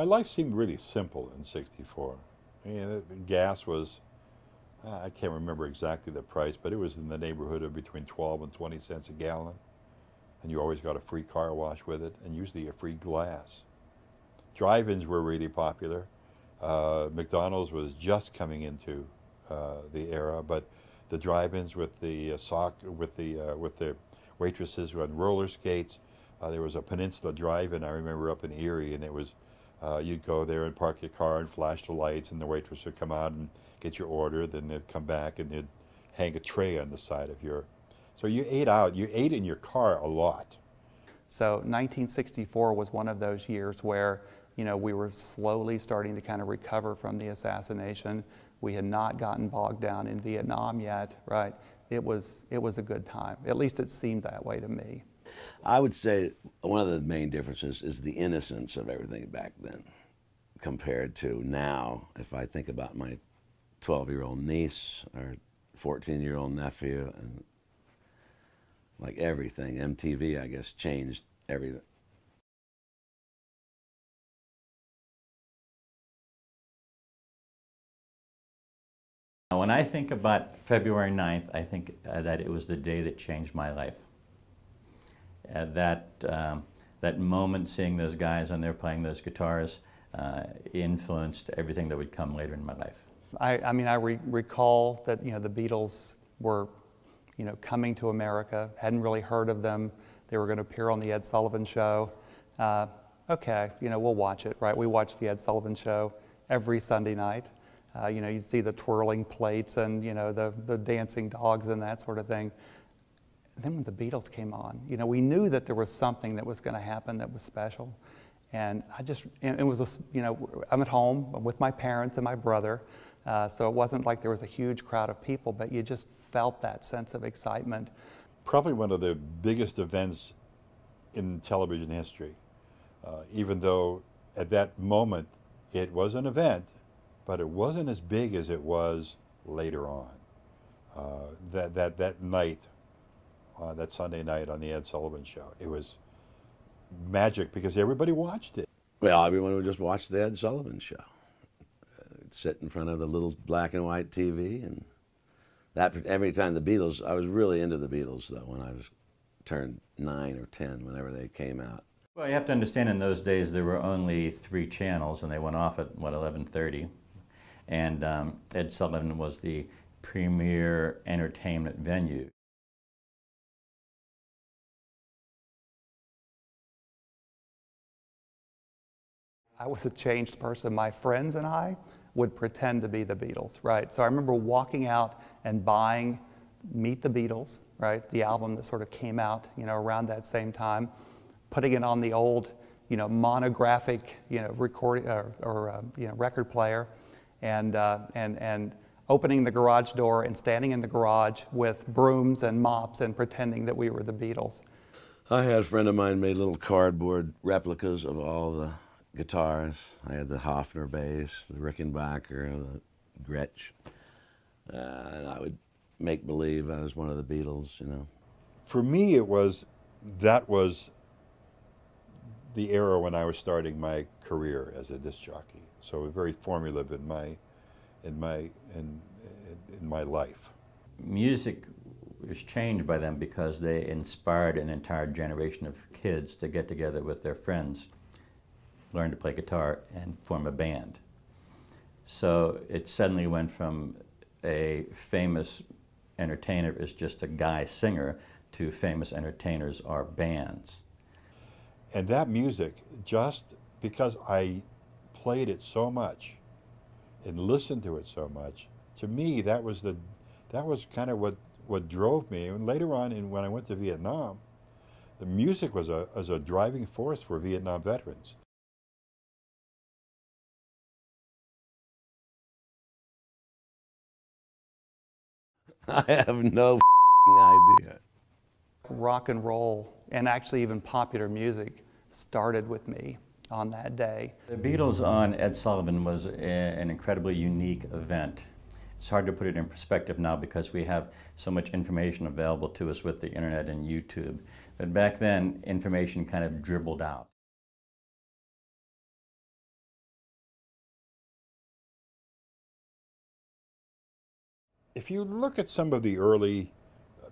My life seemed really simple in '64. I mean, the gas was, I can't remember exactly the price, but it was in the neighborhood of between 12 and 20 cents a gallon. And you always got a free car wash with it, and usually a free glass. Drive-ins were really popular. McDonald's was just coming into the era, but the drive-ins with the with the waitresses who had roller skates. There was a Peninsula Drive-in I remember up in Erie, and it was you'd go there and park your car and flash the lights, and the waitress would come out and get your order. Then they'd come back and they'd hang a tray on the side of your. So you ate out. You ate in your car a lot. So 1964 was one of those years where, you know, we were slowly starting to kind of recover from the assassination. We had not gotten bogged down in Vietnam yet, right? It was a good time. At least it seemed that way to me. I would say one of the main differences is the innocence of everything back then compared to now. If I think about my 12-year-old niece or 14-year-old nephew, and like everything, MTV, I guess, changed everything. When I think about February 9th, I think that it was the day that changed my life. That moment, seeing those guys on there playing those guitars, influenced everything that would come later in my life. I mean, I recall that, you know, the Beatles were, you know, coming to America. Hadn't really heard of them. They were going to appear on the Ed Sullivan Show. Okay, you know, we'll watch it, right? We watched the Ed Sullivan Show every Sunday night. You know, you'd see the twirling plates and, you know, the dancing dogs and that sort of thing. And then when the Beatles came on, you know, we knew that there was something that was going to happen that was special. And it was, you know, I'm at home with my parents and my brother, so it wasn't like there was a huge crowd of people, but you just felt that sense of excitement. Probably one of the biggest events in television history, even though at that moment it was an event, but it wasn't as big as it was later on. That night, that Sunday night on the Ed Sullivan Show, it was magic because everybody watched it. Well, everyone would just watch the Ed Sullivan Show. Sit in front of the little black and white TV, and that every time the Beatles, I was really into the Beatles though when I was turned 9 or 10, whenever they came out. Well, you have to understand in those days there were only 3 channels, and they went off at, what, 11:30. And Ed Sullivan was the premier entertainment venue. I was a changed person. My friends and I would pretend to be the Beatles, right? So I remember walking out and buying Meet the Beatles, right? The album that sort of came out, you know, around that same time, putting it on the old, you know, monographic, you know, record player, and opening the garage door and standing in the garage with brooms and mops and pretending that we were the Beatles. I had a friend of mine made little cardboard replicas of all the guitars. I had the Hofner bass, the Rickenbacker, the Gretsch, and I would make believe I was one of the Beatles, you know. For me, that was the era when I was starting my career as a disc jockey. So it was very formative in my life. Music was changed by them because they inspired an entire generation of kids to get together with their friends, learn to play guitar, and form a band. So it suddenly went from a famous entertainer as just a guy singer to famous entertainers are bands. And that music, just because I played it so much and listened to it so much, to me that was kind of what drove me. And later on, when I went to Vietnam, the music was a driving force for Vietnam veterans. I have no idea. Rock and roll, and actually even popular music, started with me on that day. The Beatles on Ed Sullivan was an incredibly unique event. It's hard to put it in perspective now because we have so much information available to us with the internet and YouTube. But back then, information kind of dribbled out. if you look at some of the early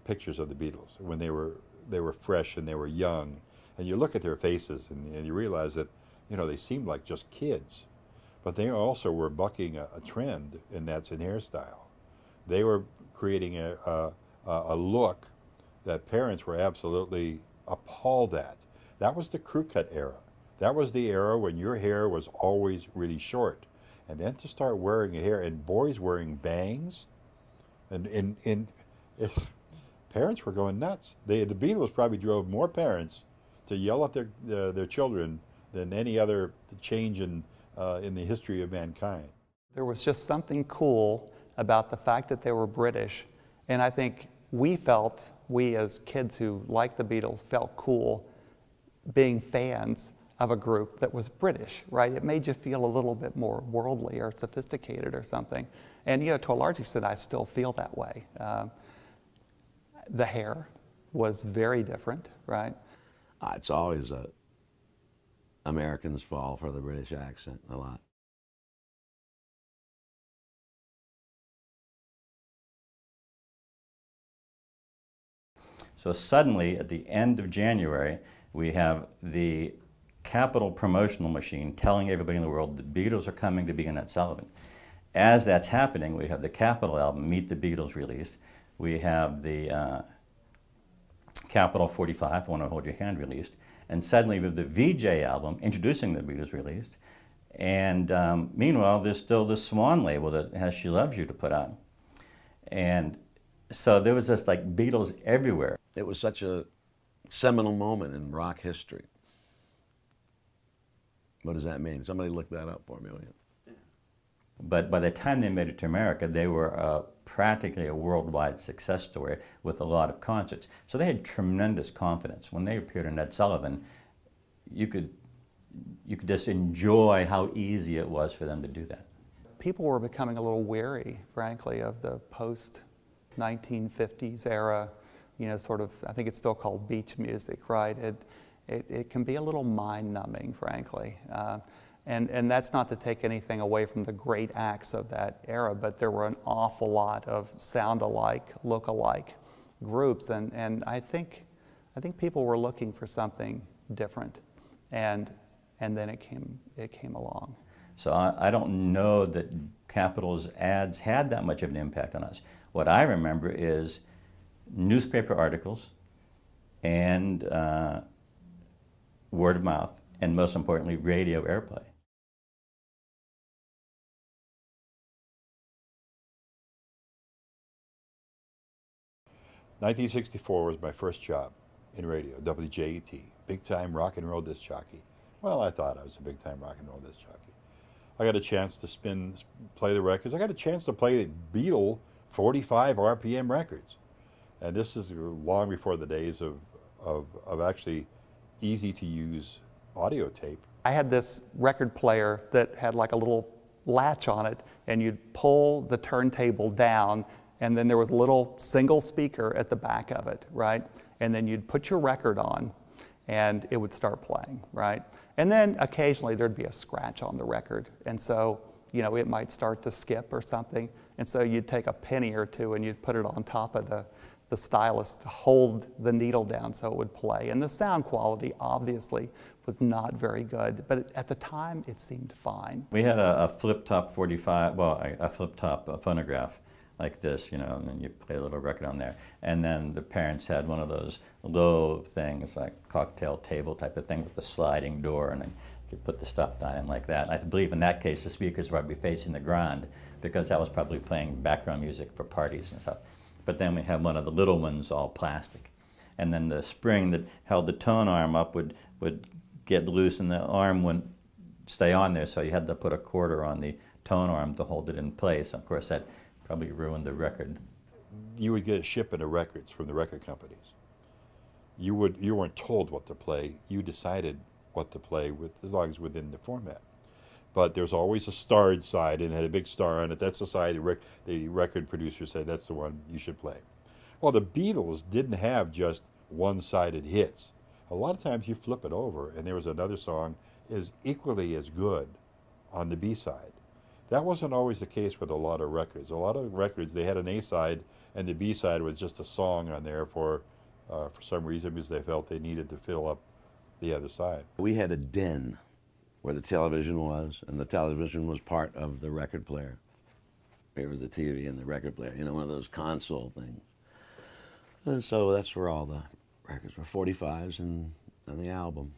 pictures of the Beatles when they were fresh and they were young, and you look at their faces and you realize that, you know, they seemed like just kids, but they also were bucking a trend, and that's in hairstyle. They were creating a look that parents were absolutely appalled at. That was the crew cut era. That was the era when your hair was always really short. And then to start wearing a hair, and boys wearing bangs, and parents were going nuts. The Beatles probably drove more parents to yell at their children than any other change in the history of mankind. There was just something cool about the fact that they were British, and I think we as kids who liked the Beatles felt cool being fans of a group that was British, right? It made you feel a little bit more worldly or sophisticated or something. And you know, to a large extent, I still feel that way. The hair was very different, right? It's always Americans fall for the British accent a lot. So suddenly, at the end of January, we have the Capitol promotional machine telling everybody in the world the Beatles are coming to be in Ed Sullivan. As that's happening, we have the Capitol album, Meet the Beatles, released. We have the Capitol 45, Want to Hold Your Hand, released. And suddenly we have the VJ album, Introducing the Beatles, released. And meanwhile, there's still the Swan label that has She Loves You to put out. And so there was just like Beatles everywhere. It was such a seminal moment in rock history. What does that mean? Somebody look that up for me, will you? But by the time they made it to America, they were practically a worldwide success story with a lot of concerts. So they had tremendous confidence. When they appeared in Ed Sullivan, you could just enjoy how easy it was for them to do that. People were becoming a little weary, frankly, of the post-1950s era, you know, sort of, I think it's still called beach music, right? It can be a little mind-numbing, frankly. And that's not to take anything away from the great acts of that era, but there were an awful lot of sound-alike, look-alike groups, and I think people were looking for something different, and then it came along. So I don't know that Capitol's ads had that much of an impact on us. What I remember is newspaper articles and word of mouth, and most importantly, radio airplay. '64 was my first job in radio, WJET, big-time rock and roll disc jockey. Well, I thought I was a big-time rock and roll disc jockey. I got a chance to play the records. I got a chance to play the Beatle 45 RPM records. And this is long before the days of actually easy-to-use audio tape. I had this record player that had like a little latch on it, and you'd pull the turntable down, and then there was a little single speaker at the back of it, right? And then you'd put your record on, and it would start playing, right? And then occasionally there'd be a scratch on the record, and so, you know, it might start to skip or something, and so you'd take a penny or two and you'd put it on top of the stylus to hold the needle down so it would play. And the sound quality obviously was not very good, but at the time it seemed fine. We had a flip-top 45, well, a flip-top phonograph like this, you know, and then you play a little record on there. And then the parents had one of those low things, like cocktail table type of thing with the sliding door, and then you could put the stuff down in like that. And I believe in that case the speakers would be facing the ground, because that was probably playing background music for parties and stuff. But then we had one of the little ones, all plastic. And then the spring that held the tone arm up would get loose, and the arm wouldn't stay on there, so you had to put a quarter on the tone arm to hold it in place. Of course, that probably ruined the record. You would get a shipment of records from the record companies. You weren't told what to play. You decided what to play with, as long as within the format. But there's always a starred side, and it had a big star on it. That's the side the record producer said, that's the one you should play. Well, the Beatles didn't have just one-sided hits. A lot of times you flip it over, and there was another song is equally as good on the B-side. That wasn't always the case with a lot of records. A lot of records, they had an A side, and the B side was just a song on there for some reason, because they felt they needed to fill up the other side. We had a den where the television was, and the television was part of the record player. There was the TV and the record player, you know, one of those console things. And so that's where all the records were, 45s and the album.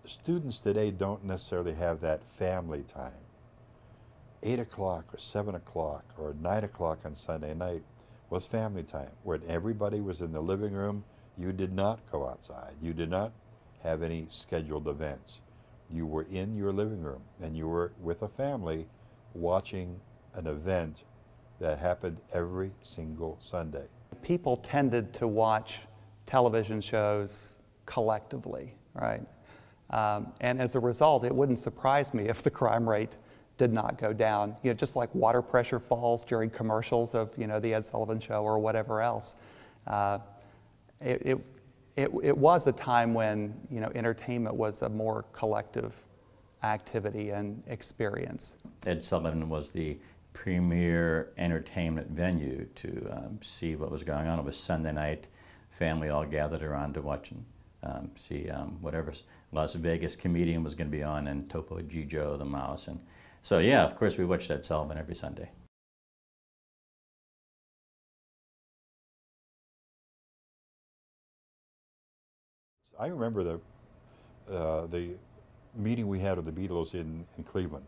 Students today don't necessarily have that family time. 8 o'clock or 7 o'clock or 9 o'clock on Sunday night was family time, when everybody was in the living room. You did not go outside. You did not have any scheduled events. You were in your living room, and you were with a family watching an event that happened every single Sunday. People tended to watch television shows collectively, right? And as a result, it wouldn't surprise me if the crime rate did not go down. You know, just like water pressure falls during commercials of, you know, the Ed Sullivan Show or whatever else. It was a time when, you know, entertainment was a more collective activity and experience. Ed Sullivan was the premier entertainment venue to see what was going on. It was Sunday night, family all gathered around to watch and see whatever Las Vegas comedian was going to be on, and Topo Gigio the Mouse. And so, yeah, of course, we watched Ed Sullivan every Sunday. I remember the meeting we had of the Beatles in Cleveland.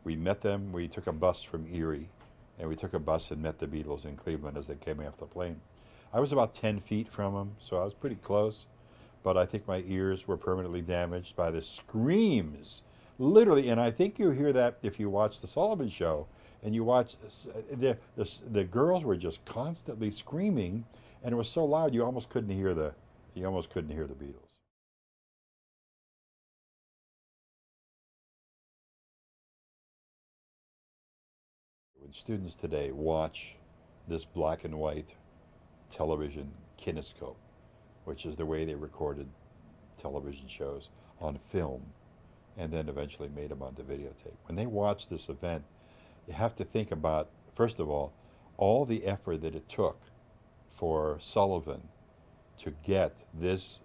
We met them, we took a bus from Erie, and we took a bus and met the Beatles in Cleveland as they came off the plane. I was about 10 feet from them, so I was pretty close, but I think my ears were permanently damaged by the screams, literally, and I think you hear that if you watch the Sullivan Show, and you watch, the girls were just constantly screaming, and it was so loud you almost couldn't hear the Beatles. When students today watch this black and white television kinescope, which is the way they recorded television shows on film and then eventually made them onto videotape. When they watch this event, you have to think about, first of all the effort that it took for Sullivan to get this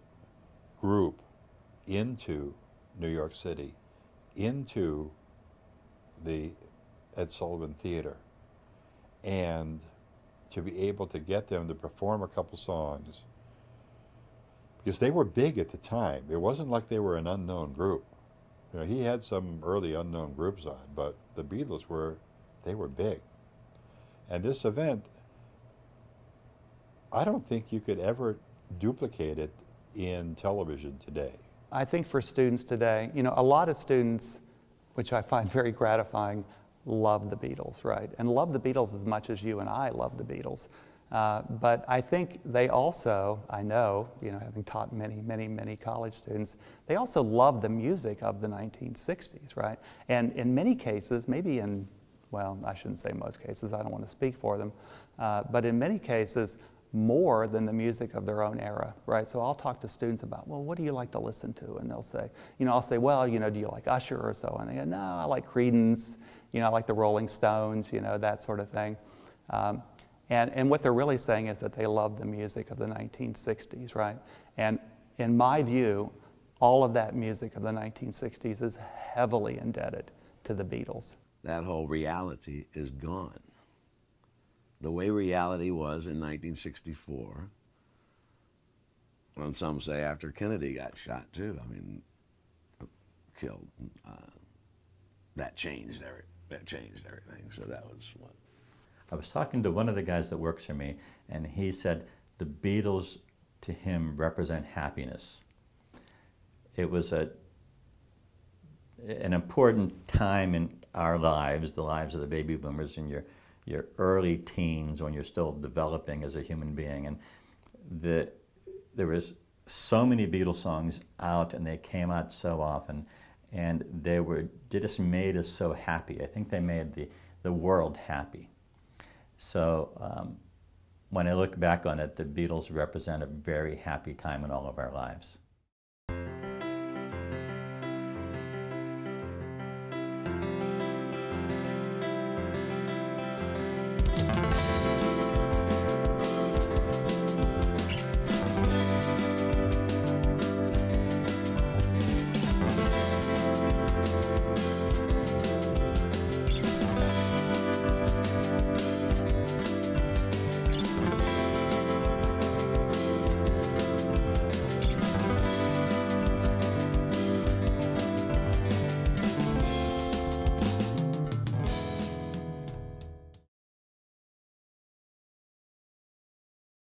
group into New York City, into the Ed Sullivan Theater, and to be able to get them to perform a couple songs, because they were big at the time. It wasn't like they were an unknown group. You know, he had some early unknown groups on, but the Beatles were big. And this event, I don't think you could ever duplicate it in television today. I think for students today, you know, a lot of students, which I find very gratifying, love the Beatles, right? And love the Beatles as much as you and I love the Beatles. But I think they also, I know, you know, having taught many college students, they also love the music of the 1960s, right? And in many cases, maybe in, well, I shouldn't say most cases, I don't want to speak for them, but in many cases, more than the music of their own era, right? So I'll talk to students about, well, what do you like to listen to? And they'll say, you know, I'll say, well, you know, do you like Usher or so? And they go, no, I like Creedence, you know, I like the Rolling Stones, you know, that sort of thing. And what they're really saying is that they love the music of the 1960s, right? And in my view, all of that music of the 1960s is heavily indebted to the Beatles. That whole reality is gone. The way reality was in 1964, and some say after Kennedy got shot too, I mean, killed, that changed everything. So that was what. I was talking to one of the guys that works for me, and he said the Beatles, to him, represent happiness. It was an important time in our lives, the lives of the baby boomers in your early teens, when you're still developing as a human being. And there was so many Beatles songs out, and they came out so often, and they just made us so happy. I think they made the world happy. So when I look back on it, the Beatles represent a very happy time in all of our lives.